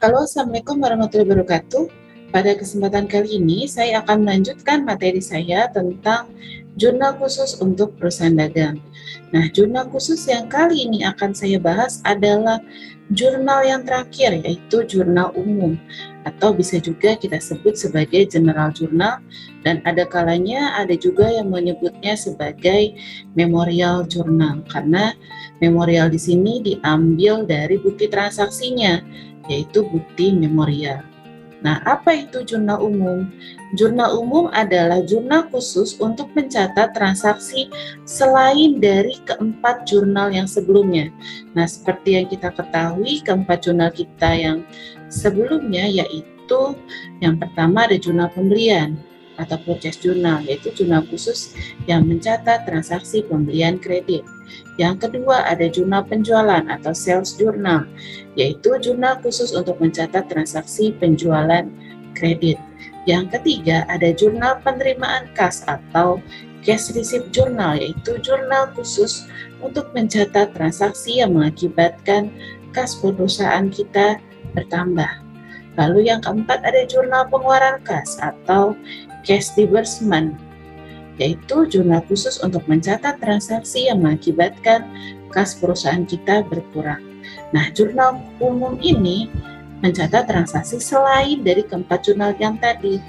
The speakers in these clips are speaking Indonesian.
Halo, Assalamualaikum warahmatullahi wabarakatuh. Pada kesempatan kali ini, saya akan melanjutkan materi saya tentang jurnal khusus untuk perusahaan dagang. Nah, jurnal khusus yang kali ini akan saya bahas adalah jurnal yang terakhir, yaitu jurnal umum, atau bisa juga kita sebut sebagai general jurnal, dan ada kalanya ada juga yang menyebutnya sebagai memorial jurnal, karena memorial di sini diambil dari bukti transaksinya, yaitu bukti memorial. Nah, apa itu jurnal umum? Jurnal umum adalah jurnal khusus untuk mencatat transaksi selain dari keempat jurnal yang sebelumnya. Nah, seperti yang kita ketahui, keempat jurnal kita yang sebelumnya yaitu yang pertama ada jurnal pembelian atau purchase journal, yaitu jurnal khusus yang mencatat transaksi pembelian kredit. Yang kedua ada jurnal penjualan atau sales journal, yaitu jurnal khusus untuk mencatat transaksi penjualan kredit. Yang ketiga ada jurnal penerimaan kas atau cash receipt journal, yaitu jurnal khusus untuk mencatat transaksi yang mengakibatkan kas perusahaan kita bertambah. Lalu yang keempat ada jurnal pengeluaran kas atau cash disbursement, yaitu jurnal khusus untuk mencatat transaksi yang mengakibatkan kas perusahaan kita berkurang. Nah, jurnal umum ini mencatat transaksi selain dari keempat jurnal yang tadi.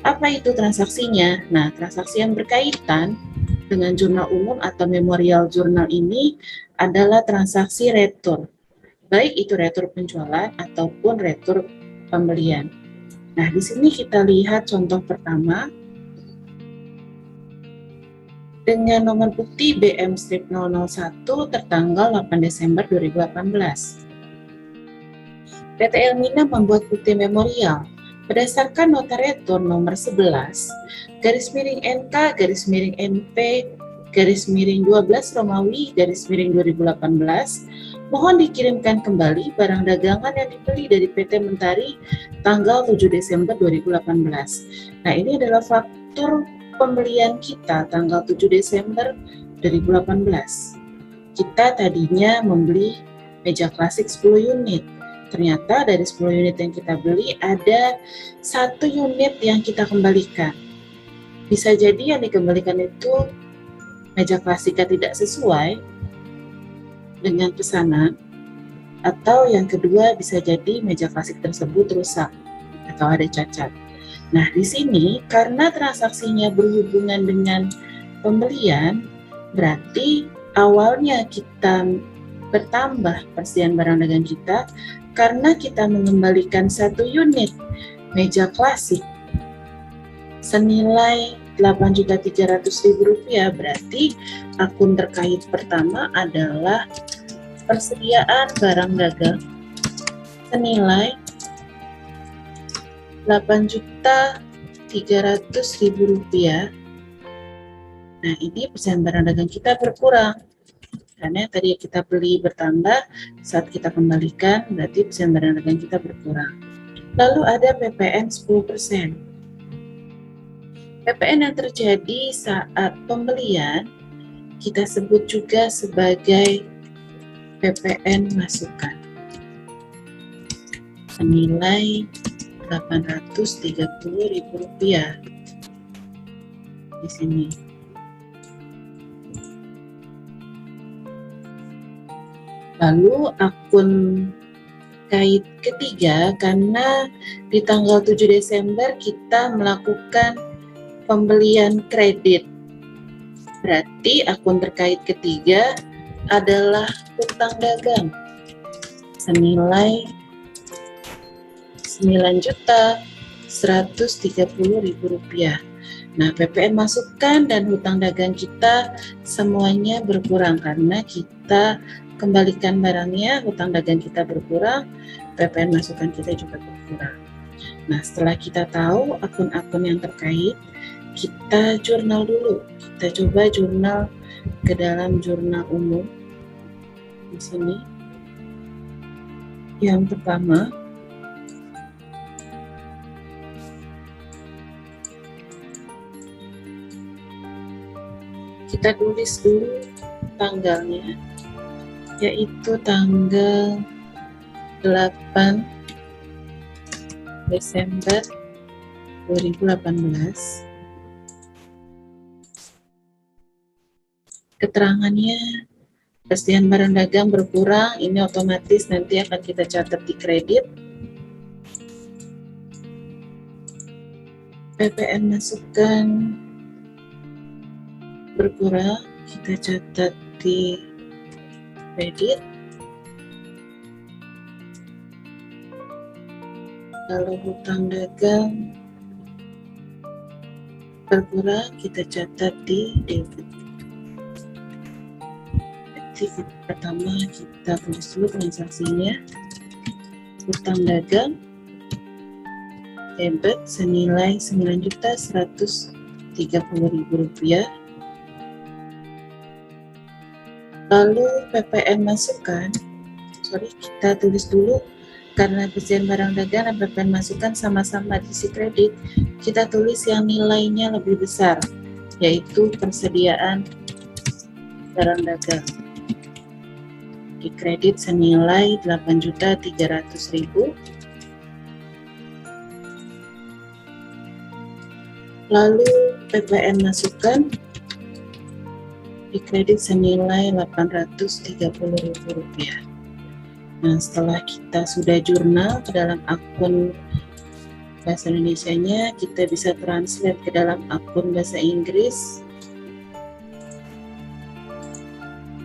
Apa itu transaksinya? Nah, transaksi yang berkaitan dengan jurnal umum atau memorial jurnal ini adalah transaksi retur, baik itu retur penjualan ataupun retur pembelian. Nah, di sini kita lihat contoh pertama dengan nomor bukti BM-001 tertanggal 8 Desember 2018. PT Elmina membuat bukti memorial berdasarkan nota retur nomor 11 garis miring NK garis miring NP garis miring 12 Romawi garis miring 2018. Mohon dikirimkan kembali barang dagangan yang dibeli dari PT Mentari tanggal 7 Desember 2018. Nah, ini adalah faktur pembelian kita tanggal 7 Desember 2018. Kita tadinya membeli meja klasik 10 unit. Ternyata dari 10 unit yang kita beli ada 1 unit yang kita kembalikan. Bisa jadi yang dikembalikan itu meja klasiknya tidak sesuai dengan pesanan, atau yang kedua bisa jadi meja klasik tersebut rusak atau ada cacat. Nah, di sini karena transaksinya berhubungan dengan pembelian, berarti awalnya kita bertambah persediaan barang dagang kita karena kita mengembalikan 1 unit meja klasik senilai Rp8.300.000, berarti akun terkait pertama adalah persediaan barang dagang senilai Rp8.300.000. Nah, ini persediaan barang dagang kita berkurang. Karena tadi kita beli bertambah, saat kita kembalikan berarti persediaan barang dagang kita berkurang. Lalu ada PPN 10%. PPN yang terjadi saat pembelian kita sebut juga sebagai PPN masukan senilai Rp830.000 di sini. Lalu akun kait ketiga, karena di tanggal 7 Desember kita melakukan pembelian kredit, berarti akun terkait ketiga adalah hutang dagang senilai Rp9.130.000. Nah, PPN masukan dan hutang dagang kita semuanya berkurang karena kita kembalikan barangnya, hutang dagang kita berkurang, PPN masukan kita juga berkurang. Nah, setelah kita tahu akun-akun yang terkait, kita jurnal dulu. Kita coba jurnal ke dalam jurnal umum. Di sini. Yang pertama, kita tulis dulu tanggalnya, yaitu tanggal 8 Desember 2018. Keterangannya, persediaan barang dagang berkurang, ini otomatis nanti akan kita catat di kredit. PPN masukan berkurang, kita catat di kredit. Lalu hutang dagang berkurang, kita catat di debit. Jadi pertama kita tulis dulu transaksinya. Hutang dagang debit senilai Rp9.130.000. Lalu PPN masukan, kita tulis dulu. Karena persediaan barang dagang dan PPN masukan sama-sama diisi kredit, kita tulis yang nilainya lebih besar, yaitu persediaan barang dagang. Di kredit senilai Rp8.300.000. Lalu PPN masukan di kredit senilai Rp830.000. Nah, setelah kita sudah jurnal ke dalam akun bahasa Indonesianya, kita bisa translate ke dalam akun bahasa Inggris.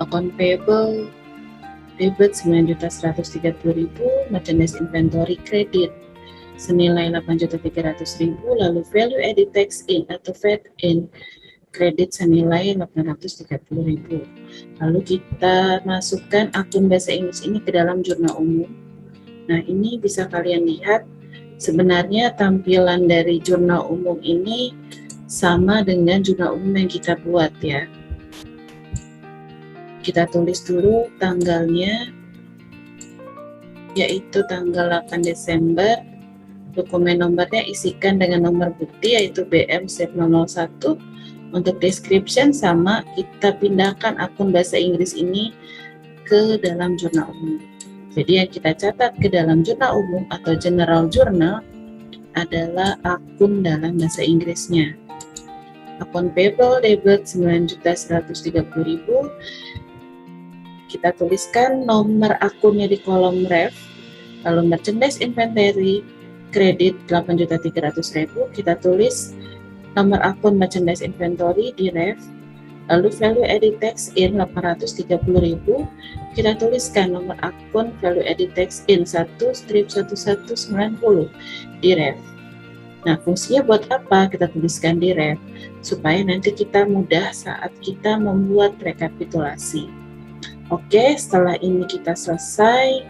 Account payable debit Rp9.130.000, merchandise inventory credit senilai Rp8.300.000, lalu value added tax in atau VAT in kredit senilai Rp830.000. Lalu kita masukkan akun bahasa Inggris ini ke dalam jurnal umum. Nah, ini bisa kalian lihat, sebenarnya tampilan dari jurnal umum ini sama dengan jurnal umum yang kita buat ya. Kita tulis dulu tanggalnya, yaitu tanggal 8 Desember. Dokumen nomornya isikan dengan nomor bukti yaitu BM-001. Untuk description sama, kita pindahkan akun bahasa Inggris ini ke dalam jurnal umum. Jadi yang kita catat ke dalam jurnal umum atau general journal adalah akun dalam bahasa Inggrisnya. Akun payable debit Rp9.130.000. Kita tuliskan nomor akunnya di kolom ref. Lalu merchandise inventory kredit Rp8.300.000, kita tulis nomor akun merchandise inventory di ref. Lalu value added tax in Rp830.000, kita tuliskan nomor akun value added tax in 1/1190 di ref. Nah, fungsinya buat apa kita tuliskan di ref? Supaya nanti kita mudah saat kita membuat rekapitulasi. Oke, setelah ini kita selesai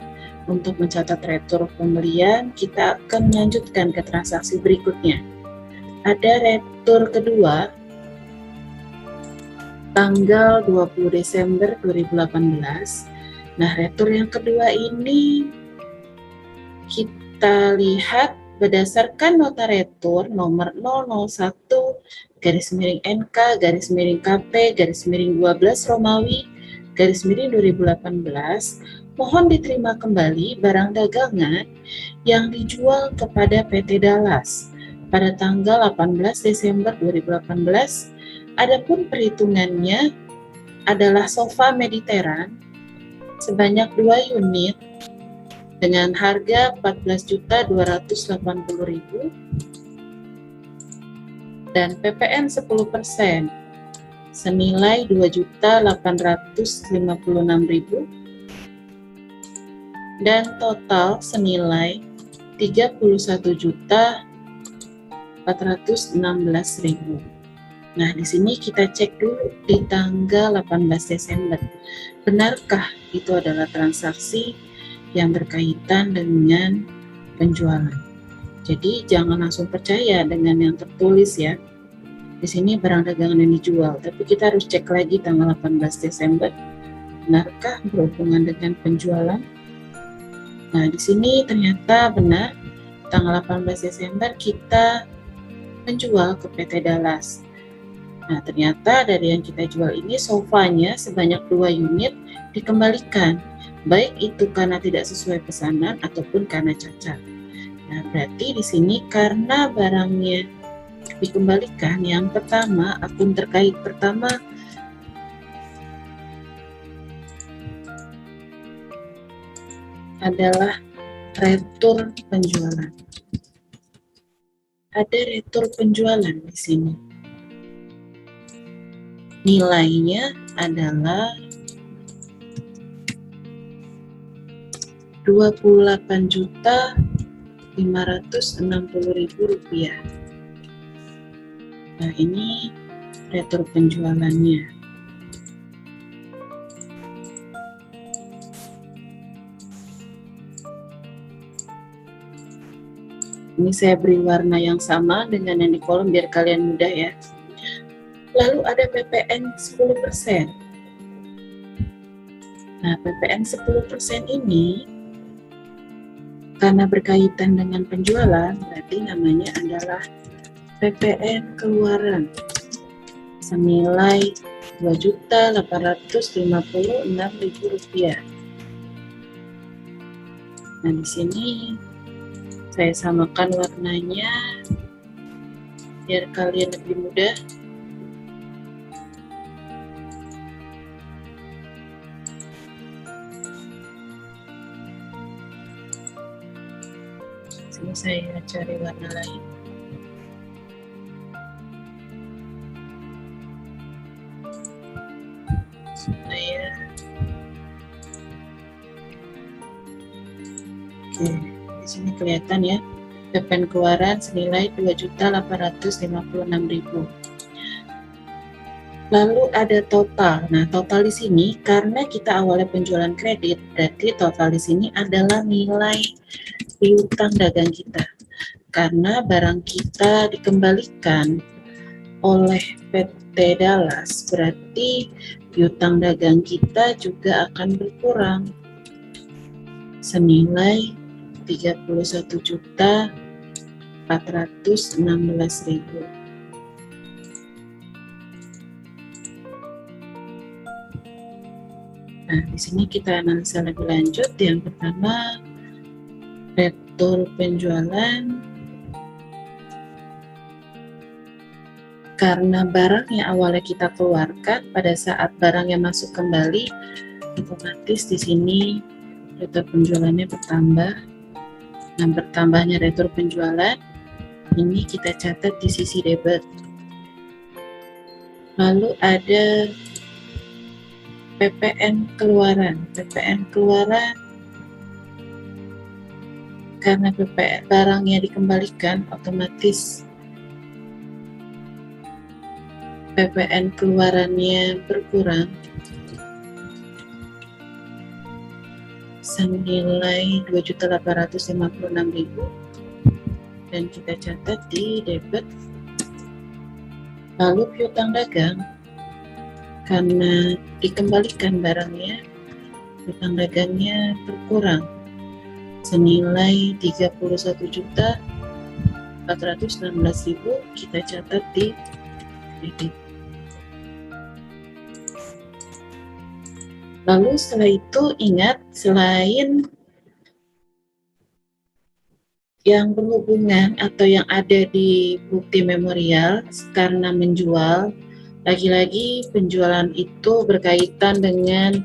untuk mencatat retur pembelian, kita akan melanjutkan ke transaksi berikutnya. Ada retur kedua tanggal 20 Desember 2018. Nah, retur yang kedua ini kita lihat berdasarkan nota retur nomor 001/NK/KP/12 Romawi /2018, mohon diterima kembali barang dagangan yang dijual kepada PT Dallas pada tanggal 18 Desember 2018. Adapun perhitungannya adalah sofa Mediterranean sebanyak 2 unit dengan harga Rp14.280.000 dan PPN 10% senilai Rp2.856.000 dan total senilai Rp31.416.000. Nah, di sini kita cek dulu di tanggal 18 Desember. Benarkah itu adalah transaksi yang berkaitan dengan penjualan? Jadi jangan langsung percaya dengan yang tertulis ya. Di sini barang dagangan yang dijual, tapi kita harus cek lagi tanggal 18 Desember. Benarkah berhubungan dengan penjualan? Nah, di sini ternyata benar. Tanggal 18 Desember kita menjual ke PT Dallas. Nah, ternyata dari yang kita jual ini sofanya sebanyak 2 unit dikembalikan, baik itu karena tidak sesuai pesanan ataupun karena cacat. Nah, berarti di sini karena barangnya dikembalikan, yang pertama, akun terkait pertama adalah retur penjualan. Ada retur penjualan di sini. Nilainya adalah Rp28.560.000. Nah, ini retur penjualannya. Ini saya beri warna yang sama dengan yang di kolom biar kalian mudah ya. Lalu ada PPN 10%. Nah, PPN 10% ini karena berkaitan dengan penjualan, berarti namanya adalah PPN keluaran senilai Rp2.856.000. Nah, di sini saya samakan warnanya biar kalian lebih mudah. Sini saya cari warna lain. Supaya oke, di sini kelihatan ya. PPN keluaran senilai Rp2.856.000. Lalu ada total. Nah, total di sini karena kita awalnya penjualan kredit, berarti total di sini adalah nilai piutang dagang kita. Karena barang kita dikembalikan oleh PT Dallas, berarti piutang dagang kita juga akan berkurang senilai Rp31.416.000. Nah, di sini kita analisa lebih lanjut. Yang pertama, retur penjualan. Karena barang yang awalnya kita keluarkan, pada saat barangnya masuk kembali, otomatis di sini retur penjualannya bertambah. Nah, bertambahnya retur penjualan ini kita catat di sisi debit. Lalu ada PPN keluaran. PPN keluaran karena barangnya dikembalikan, otomatis PPN keluarannya berkurang senilai Rp2.856.000 dan kita catat di debit. Lalu piutang dagang karena dikembalikan barangnya, piutang dagangnya berkurang senilai Rp31.416.000, kita catat di kredit. Lalu setelah itu ingat, selain yang berhubungan atau yang ada di bukti memorial karena menjual, lagi-lagi penjualan itu berkaitan dengan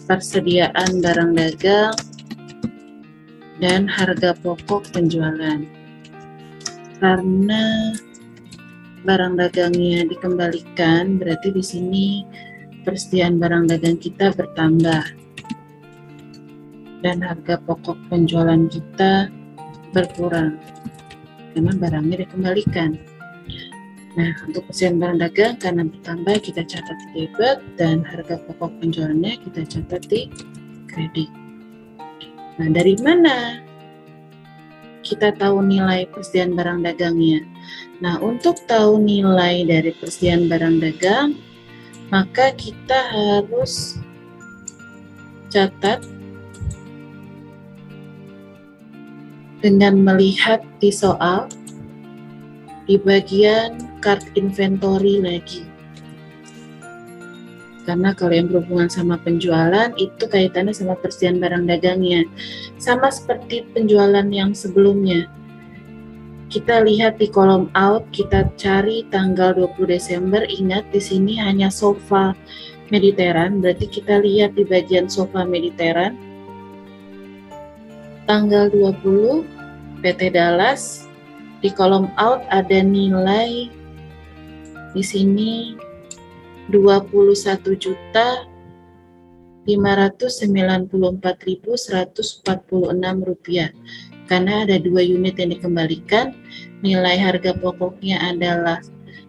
persediaan barang dagang dan harga pokok penjualan. Karena barang dagangnya dikembalikan, berarti di sini persediaan barang dagang kita bertambah dan harga pokok penjualan kita berkurang karena barangnya dikembalikan. Nah, untuk persediaan barang dagang karena bertambah kita catat di debit dan harga pokok penjualannya kita catat di kredit. Nah, dari mana kita tahu nilai persediaan barang dagangnya? Nah, untuk tahu nilai dari persediaan barang dagang, maka kita harus catat dengan melihat di soal di bagian card inventory lagi. karena kalau yang berhubungan sama penjualan itu kaitannya sama persediaan barang dagangnya. Sama seperti penjualan yang sebelumnya. Kita lihat di kolom out, kita cari tanggal 20 Desember. Ingat di sini hanya sofa Mediteran, berarti kita lihat di bagian sofa Mediteran. Tanggal 20 PT Dallas, di kolom out ada nilai di sini 21.594.146 rupiah. Karena ada 2 unit yang dikembalikan, nilai harga pokoknya adalah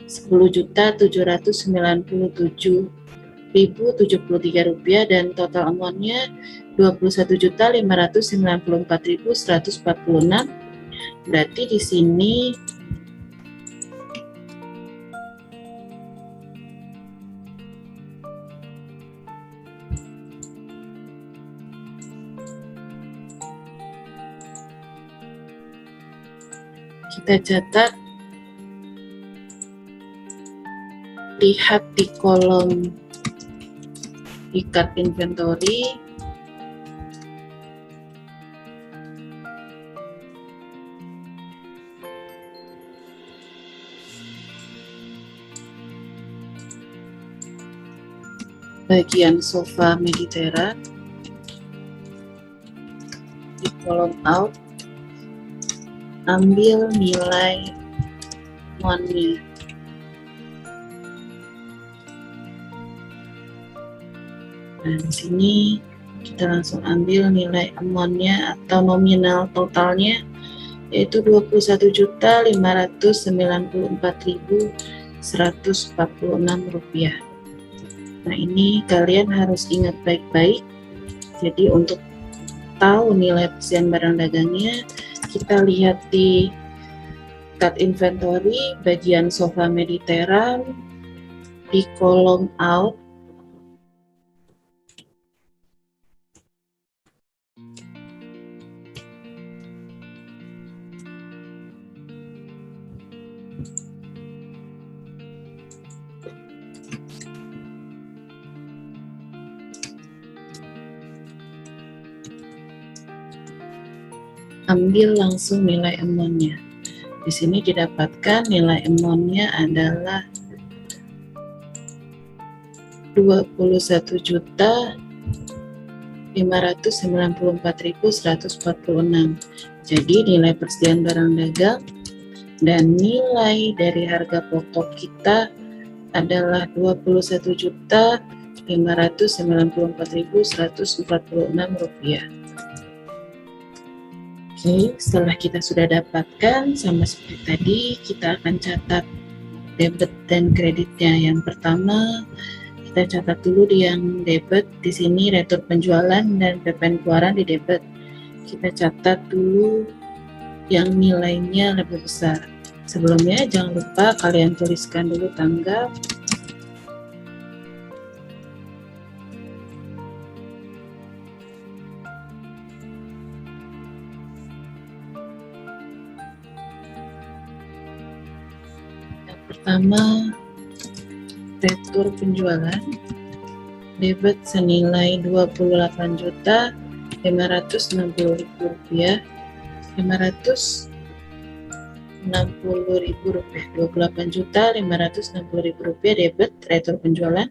10.797.073 rupiah dan total amountnya 21.594.146. Berarti di sini kita catat, lihat di kolom ikat inventory, bagian sofa Mediteran, di kolom out, ambil nilai monnya. Nah, di sini kita langsung ambil nilai amountnya atau nominal totalnya, yaitu 21.594.146 rupiah. Nah, ini kalian harus ingat baik-baik. Jadi untuk tahu nilai persediaan barang dagangnya, kita lihat di cut inventory bagian sofa Mediteran, di kolom out, ambil langsung nilai amountnya. Di sini didapatkan nilai amountnya adalah 21.594.146. Jadi nilai persediaan barang dagang dan nilai dari harga pokok kita adalah 21.594.146 rupiah. Oke, setelah kita sudah dapatkan, sama seperti tadi, kita akan catat debit dan kreditnya. Yang pertama, kita catat dulu di yang debit. Di sini retur penjualan dan PPN keluaran di debit. Kita catat dulu yang nilainya lebih besar. Sebelumnya, jangan lupa kalian tuliskan dulu tanggal. Pertama, retur penjualan debit senilai 28.560.000 rupiah, 28.560.000 rupiah debit retur penjualan.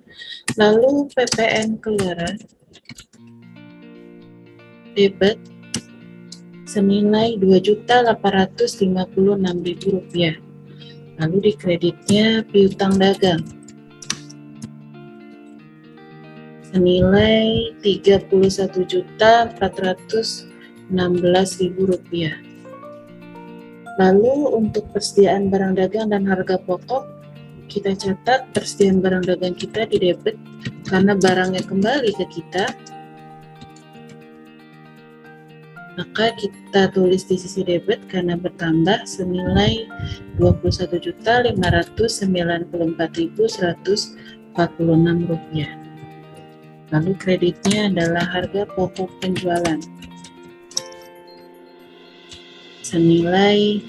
Lalu PPN keluaran debit senilai 2.856.000 rupiah. Lalu di kreditnya piutang dagang senilai 31.416.000 rupiah. Lalu untuk persediaan barang dagang dan harga pokok, kita catat persediaan barang dagang kita di debit karena barangnya kembali ke kita, maka kita tulis di sisi debit karena bertambah senilai 21.594.146 rupiah. Lalu kreditnya adalah harga pokok penjualan senilai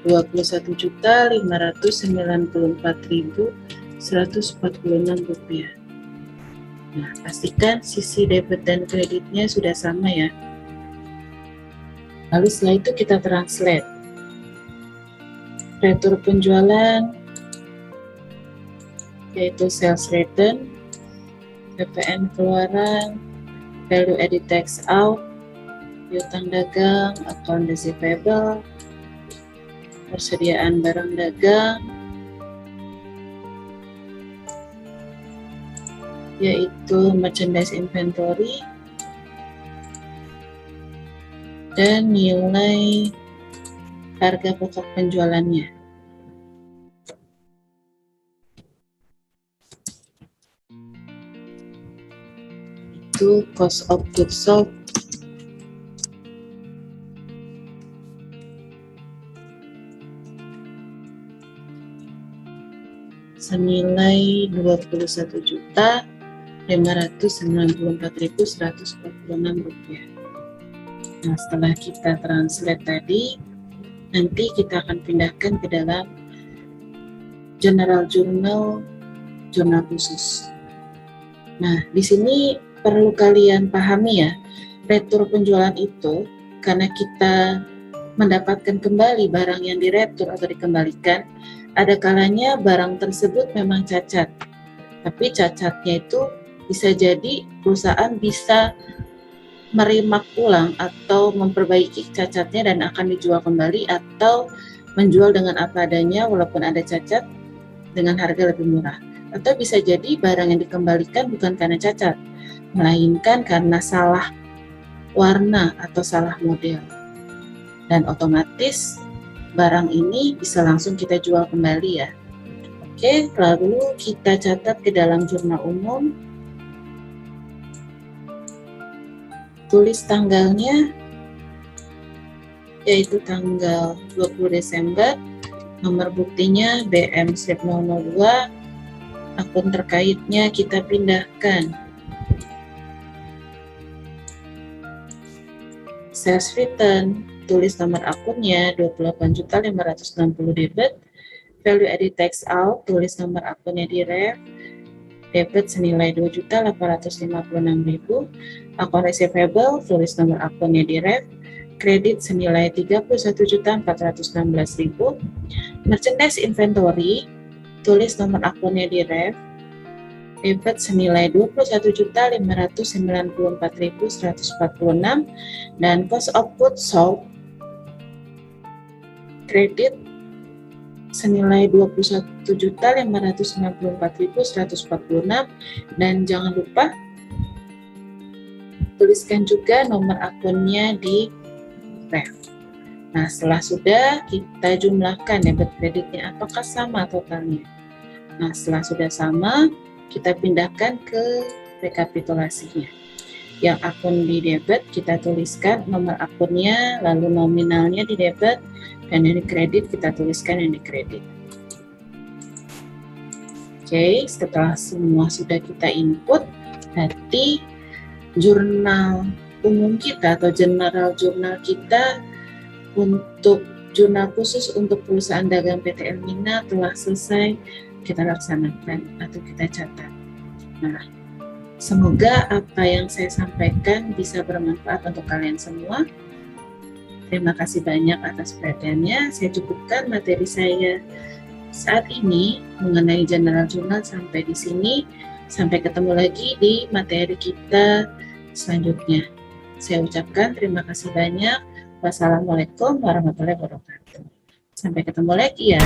21.594.146 Rp146. Nah, pastikan sisi debit dan kreditnya sudah sama ya. Lalu setelah itu kita translate. Retur penjualan yaitu sales return, PPN keluaran, value added tax out, piutang dagang, account receivable, persediaan barang dagang, yaitu merchandise inventory, dan nilai harga pokok penjualannya. Itu cost of goods sold. Senilai Rp21.594.146. Nah, setelah kita translate tadi, nanti kita akan pindahkan ke dalam general journal, jurnal khusus. Nah, di sini perlu kalian pahami ya, retur penjualan itu karena kita mendapatkan kembali barang yang diretur atau dikembalikan, ada kalanya barang tersebut memang cacat. Tapi cacatnya itu bisa jadi perusahaan bisa meremark ulang atau memperbaiki cacatnya dan akan dijual kembali, atau menjual dengan apa adanya walaupun ada cacat dengan harga lebih murah. Atau bisa jadi barang yang dikembalikan bukan karena cacat, melainkan karena salah warna atau salah model. Dan otomatis barang ini bisa langsung kita jual kembali ya. Oke, lalu kita catat ke dalam jurnal umum. Tulis tanggalnya, yaitu tanggal 20 Desember, nomor buktinya BM-002, akun terkaitnya kita pindahkan. Sales return, tulis nomor akunnya 28.560 debit, value added tax out, tulis nomor akunnya di ref, debit senilai 2.856.000, akun receivable, tulis nomor akunnya di ref, kredit senilai 31.416.000, merchandise inventory, tulis nomor akunnya di ref, debit senilai 21.594.146, dan cost of goods sold, kredit senilai 21.594.146, dan jangan lupa tuliskan juga nomor akunnya di ref. Nah, setelah sudah kita jumlahkan debit kreditnya apakah sama totalnya. Nah, setelah sudah sama, kita pindahkan ke rekapitulasinya. Yang akun di debit kita tuliskan nomor akunnya, lalu nominalnya di debit, dan yang di kredit kita tuliskan yang di kredit. Oke, setelah semua sudah kita input, berarti jurnal umum kita atau general jurnal kita untuk jurnal khusus untuk perusahaan dagang PT Elmina telah selesai kita laksanakan atau kita catat. Nah, semoga apa yang saya sampaikan bisa bermanfaat untuk kalian semua. Terima kasih banyak atas perhatiannya. Saya cukupkan materi saya saat ini mengenai general journal sampai di sini. Sampai ketemu lagi di materi kita selanjutnya. Saya ucapkan terima kasih banyak. Wassalamualaikum warahmatullahi wabarakatuh. Sampai ketemu lagi ya.